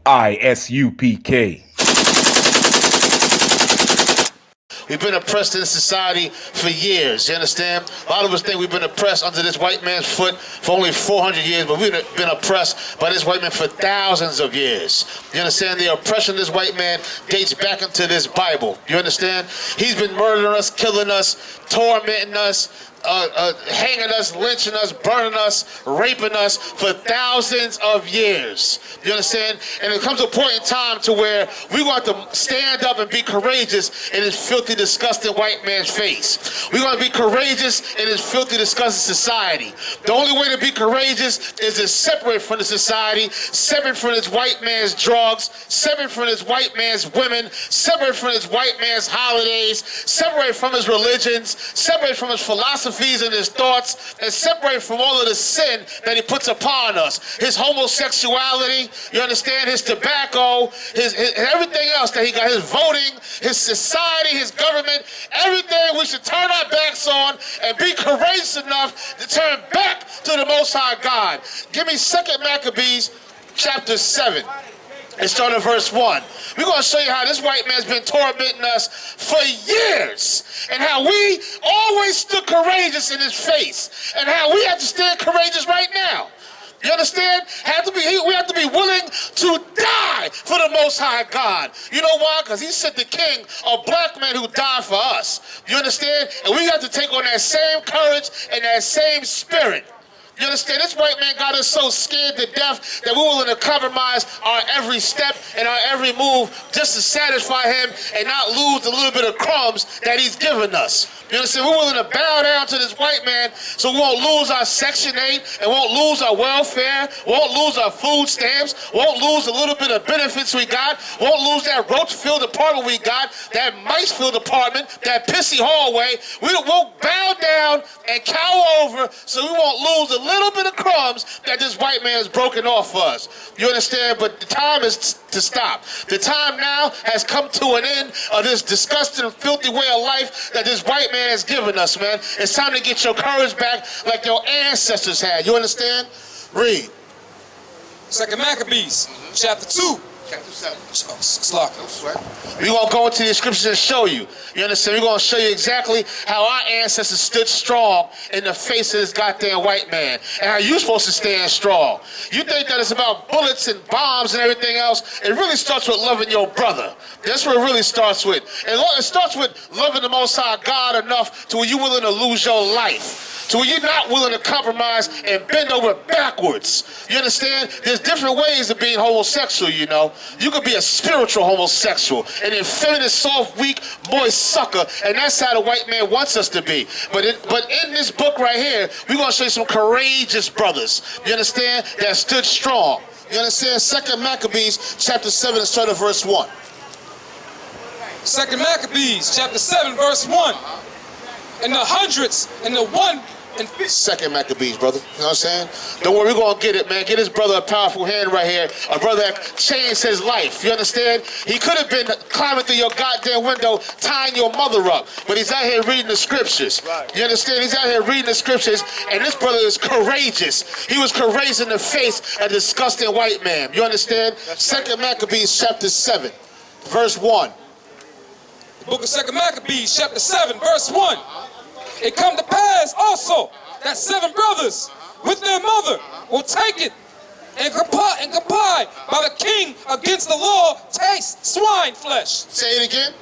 I.S.U.P.K. We've been oppressed in society for years, you understand? A lot of us think we've been oppressed under this white man's foot for only 400 years, but we've been oppressed by this white man for thousands of years. You understand? The oppression of this white man dates back into this Bible. You understand? He's been murdering us, killing us, tormenting us, hanging us, lynching us, burning us, raping us for thousands of years. You understand? And it comes a point in time to where we want to stand up and be courageous in this filthy, disgusting white man's face. We want to be courageous in this filthy, disgusting society. The only way to be courageous is to separate from the society, separate from this white man's drugs, separate from this white man's women, separate from this white man's holidays, separate from his religions, separate from his philosophy and his thoughts, and separate from all of the sin that he puts upon us. His homosexuality, you understand, his tobacco, his everything else that he got, his voting, his society, his government, everything we should turn our backs on and be courageous enough to turn back to the Most High God. Give me 2 Maccabees chapter 7. And start at verse 1. We're going to show you how this white man's been tormenting us for years, and how we always stood courageous in his face, and how we have to stand courageous right now. You understand? We have to be willing to die for the Most High God. You know why? Because he sent the king, a black man who died for us. You understand? And we have to take on that same courage and that same spirit. You understand? This white man got us so scared to death that we're willing to compromise our every step and our every move just to satisfy him and not lose the little bit of crumbs that he's given us. You understand? We're willing to bow down to this white man so we won't lose our Section 8 and won't lose our welfare, won't lose our food stamps, won't lose a little bit of benefits we got, won't lose that roach-filled apartment we got, that mice-filled apartment, that pissy hallway. We'll bow down and cower over so we won't lose a little bit of crumbs that this white man has broken off for us. You understand? But the time is to stop. The time now has come to an end of this disgusting, filthy way of life that this white man has given us, man. It's time to get your courage back like your ancestors had. You understand? Read. 2 Maccabees, chapter 2. Chapter 7. No sweat. We're going to go into the scriptures and show you. You understand? We're going to show you exactly how our ancestors stood strong in the face of this goddamn white man, and how you're supposed to stand strong. You think that it's about bullets and bombs and everything else. It really starts with loving your brother. That's what it really starts with. And it starts with loving the Most High God enough to where you're willing to lose your life, to where you're not willing to compromise and bend over backwards. You understand? There's different ways of being homosexual, you know. You could be a spiritual homosexual, an effeminate, soft, weak boy sucker, and that's how the white man wants us to be. But in this book right here, we're going to show you some courageous brothers, you understand, that stood strong. You understand? 2 Maccabees chapter 7 and start at verse 1. 2 Maccabees, chapter 7, verse 1. And the hundreds and the 1 and 2 Maccabees, brother. You know what I'm saying? Don't worry, we're going to get it, man. Get his brother a powerful hand right here. A brother that changed his life. You understand? He could have been climbing through your goddamn window, tying your mother up. But he's out here reading the scriptures. Right. You understand? He's out here reading the scriptures, and this brother is courageous. He was courageous in the face of a disgusting white man. You understand? 2 Maccabees chapter 7, verse 1. The book of 2 Maccabees, chapter 7, verse 1. It come to pass also that 7 brothers with their mother will take it and comply by the king against the law, taste swine flesh. Say it again.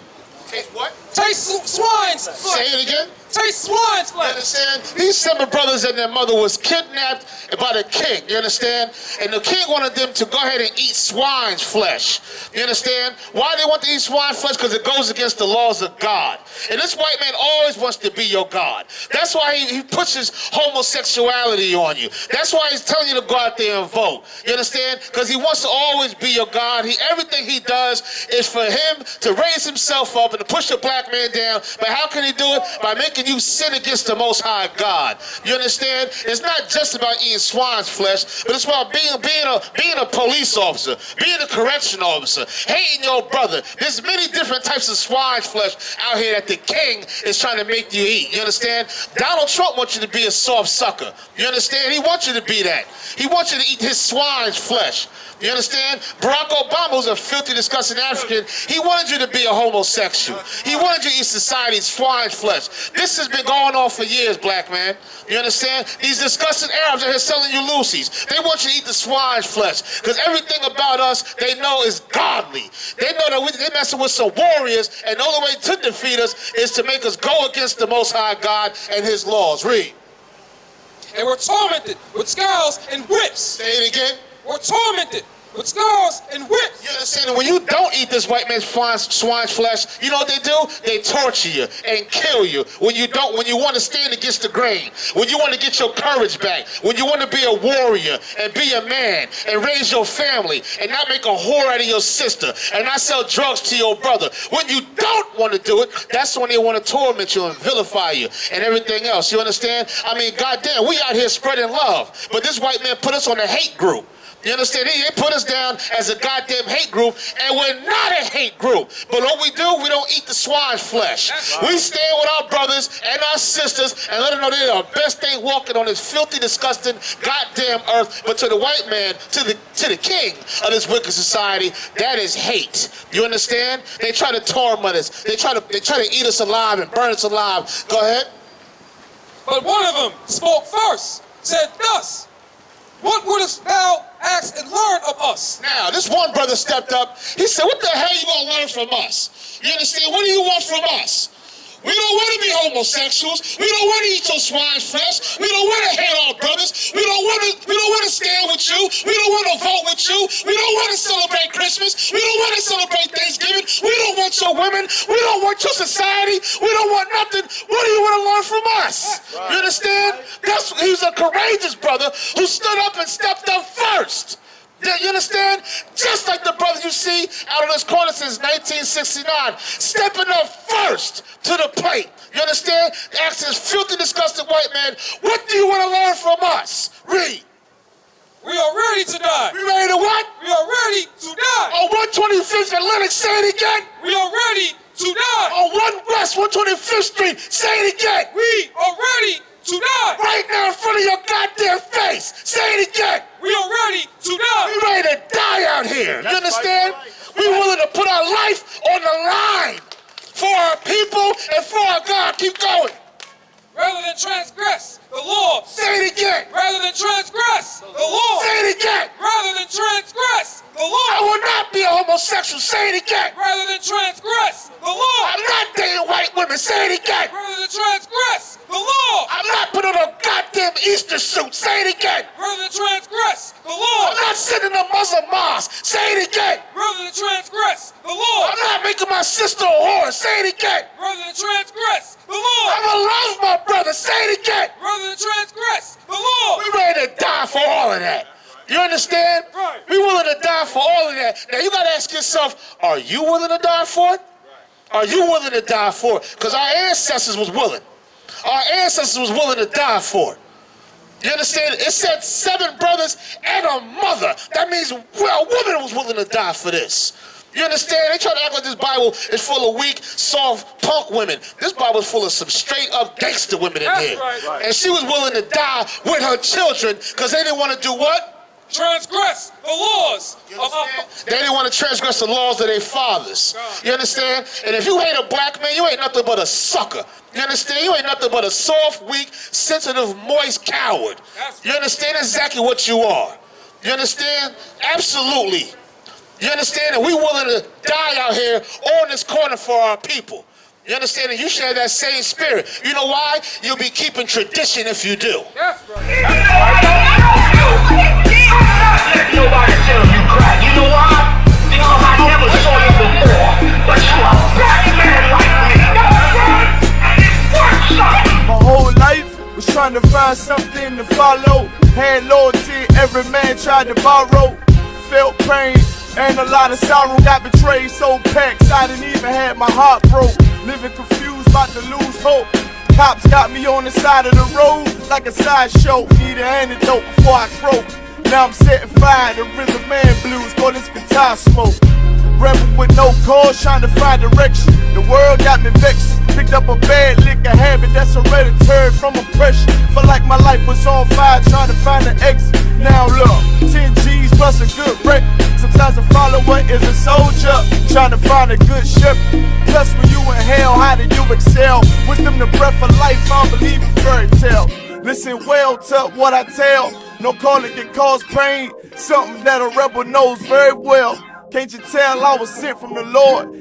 Taste what? Taste swine's flesh. Say it again. Taste swine's You flesh. understand? These 7 brothers and their mother was kidnapped by the king. You understand? And the king wanted them to go ahead and eat swine's flesh. You understand? Why they want to eat swine's flesh? Because it goes against the laws of God. And this white man always wants to be your God. That's why he pushes homosexuality on you. That's why he's telling you to go out there and vote. You understand? Because he wants to always be your God. Everything he does is for him to raise himself up and to push the black man down. But how can he do it? By making you sin against the Most High God. You understand? It's not just about eating swine's flesh, but it's about being a police officer, being a correction officer, hating your brother. There's many different types of swine's flesh out here that the king is trying to make you eat. You understand? Donald Trump wants you to be a soft sucker. You understand? He wants you to be that. He wants you to eat his swine's flesh. You understand? Barack Obama was a filthy, disgusting African. He wanted you to be a homosexual. He wanted you to eat society's swine flesh. This has been going on for years, black man. You understand? These disgusting Arabs are here selling you Lucy's. They want you to eat the swine's flesh because everything about us they know is godly. They know that they're messing with some warriors, and the only way to defeat us is to make us go against the Most High God and His laws. Read. And we're tormented with scales and whips. Say it again. We're tormented with scars and whips. You understand? When you don't eat this white man's swine's flesh, you know what they do? They torture you and kill you. When you want to stand against the grain, when you want to get your courage back, when you want to be a warrior and be a man and raise your family and not make a whore out of your sister and not sell drugs to your brother. When you don't want to do it, that's when they want to torment you and vilify you and everything else. You understand? I mean, goddamn, we out here spreading love, but this white man put us on a hate group. You understand? They put us down as a goddamn hate group, and we're not a hate group. But what we do, we don't eat the swine's flesh. Right. We stand with our brothers and our sisters and let them know they're the best thing walking on this filthy, disgusting goddamn earth. But to the white man, to the king of this wicked society, that is hate. You understand? They try to torment us. They try to eat us alive and burn us alive. Go ahead. But one of them spoke first, said thus, what wouldest thou ask and learn of us? Now, this one brother stepped up. He said, what the hell you gonna learn from us? You understand? What do you want from us? We don't want to be homosexuals. We don't want to eat your swine's flesh. We don't want to hate our brothers. We don't want to stand with you. We don't want to vote with you. We don't want to celebrate Christmas. We don't want to celebrate Thanksgiving. We don't want your women. We don't want your society. We don't want nothing. What do you want to learn from us? Right. You understand? He was a courageous brother who stood up and stepped up first. You understand? Just like the brothers you see out on this corner since 1969, stepping up first to the plate. You understand? Asking this filthy, disgusting white man, what do you want to learn from us? Read. We are ready to die. We ready to what? We are ready to die. On 125th and Lenox, say it again. We are ready to die. On 1 West 125th Street, say it again. We are ready to die. Right now in front of your goddamn face, say it again. We are ready to die. We ready to die out here. You understand? We willing to put our life on the line for our people and for our God. Keep going. Rather than transgress the law. Say it again. Rather than transgress the law. Say it again. Rather than transgress the law. I will not be a homosexual. Say it again. Rather than transgress the law. I'm not dating white women. Say it again. Rather than transgress the law. I'm not putting on a goddamn Easter suit. Say it again. Rather than transgress the law. I'm not sitting in a Muslim mosque. Say it again. Rather than transgress the law. I'm not making my sister a whore. Say it again. Rather than transgress the law. I'm gonna love my brother. Say it again. Rather than transgress the law. We ready to die for all of that. You understand? Right. We willing to die for all of that. Now you gotta ask yourself, are you willing to die for it? Are you willing to die for it? Because our ancestors was willing. Our ancestors was willing to die for it. You understand? It said 7 brothers and a mother. That means a woman was willing to die for this. You understand? They try to act like this Bible is full of weak, soft, punk women. This Bible is full of some straight up gangster women in here. Right. And she was willing to die with her children because they didn't want to do what? Transgress the laws. They didn't want to transgress the laws of their fathers. You understand? And if you hate a black man, you ain't nothing but a sucker. You understand? You ain't nothing but a soft, weak, sensitive, moist coward. You understand? That's exactly what you are. You understand? Absolutely. You understand? And we willing to die out here on this corner for our people. You understand? And you share that same spirit. You know why? You'll be keeping tradition if you do. That's right. Let nobody tell you crack. You know why? Because I never saw you before. But you a black man like me. And it works out. My whole life was trying to find something to follow. Had loyalty, every man tried to borrow. Felt pain and a lot of sorrow. Got betrayed, sold packs. I didn't even have my heart broke. Living confused, about to lose hope. Cops got me on the side of the road like a sideshow. Need an antidote before I croak. Now I'm setting fire to rhythm man blues for this guitar smoke. Rebel with no cause, trying to find direction. The world got me vexed. Picked up a bad liquor habit that's hereditary from oppression. Felt like my life was on fire trying to find an exit. Now look, 10 G's plus a good wreck. Sometimes a follower is a soldier trying to find a good ship. Plus when you in hell, how do you excel? With them the breath of life, I don't believe in fairy tale. Listen well to what I tell. No calling can cause pain. Something that a rebel knows very well. Can't you tell I was sent from the Lord?